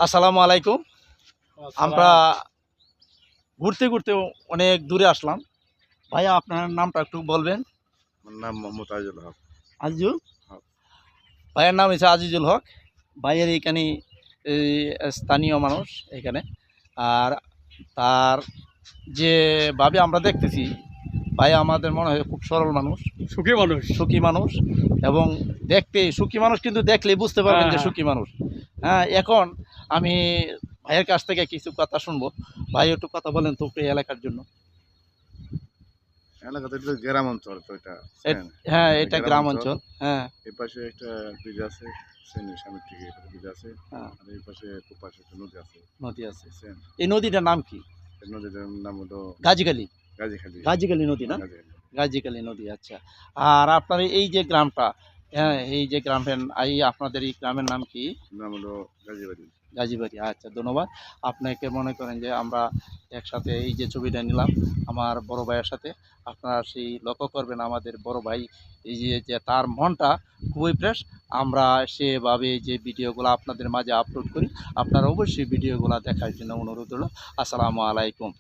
আসসালামু আলাইকুম। আমরা ঘুরতে ঘুরতে অনেক দূরে আসলাম। ভাইয়া আপনার নামটা একটু বলবেন? আমার নাম মোহাম্মদ আজিজুল হক। আজিজুল হক। ভাইয়ের নাম হচ্ছে আজিজুল হক। ভাইয়ের এইখানে এই স্থানীয় মানুষ এখানে। আর তার যেভাবে আমরা দেখতেছি, ভাই আমাদের মনে হয় খুব সরল মানুষ, সুখী মানুষ এবং দেখতে সুখী মানুষ, কিন্তু দেখলেই বুঝতে পারবেন যে সুখী মানুষ। হ্যাঁ, এখন আমি ভাইয়ের কাছ থেকে কিছু কথা শুনবো। ভাই একটু কথা বলেন তো এই এলাকার জন্য। এলাকাতে এটা গ্রাম অঞ্চল তো এটা। হ্যাঁ, এটা গ্রাম অঞ্চল। হ্যাঁ, এই পাশে একটা ব্রিজ আছে, সেনের সামনের দিকে একটা ব্রিজ আছে। হ্যাঁ, আর এই পাশে খুব পাশে একটা নদী আছে। নদী আছে। বুঝছেন? এই নদীটার নাম কি? এই নদীটার নাম হলো গাজীখালী। গাজীখালী। গাজীখালী নদী না? গাজীখালী। গাজীখালী নদী, আচ্ছা। আর আপনার এই যে গ্রামটা, হ্যাঁ, এই যে গ্রামের আপনাদের এই গ্রামের নাম কি? নাম হলো গাজীবাড়ি। গাজীবাড়ি, আচ্ছা, ধন্যবাদ। আপনাকে মনে করেন যে আমরা একসাথে এই যে ছবিটা নিলাম আমার বড় ভাইয়ের সাথে, আপনারা সেই লক্ষ্য করবেন আমাদের বড় ভাই এই যে তার মনটা খুবই ফ্রেশ। আমরা সেভাবে যে ভিডিওগুলো আপনাদের মাঝে আপলোড করি, আপনারা অবশ্যই ভিডিওগুলো দেখার জন্য অনুরোধ হলো। আসসালামু আলাইকুম।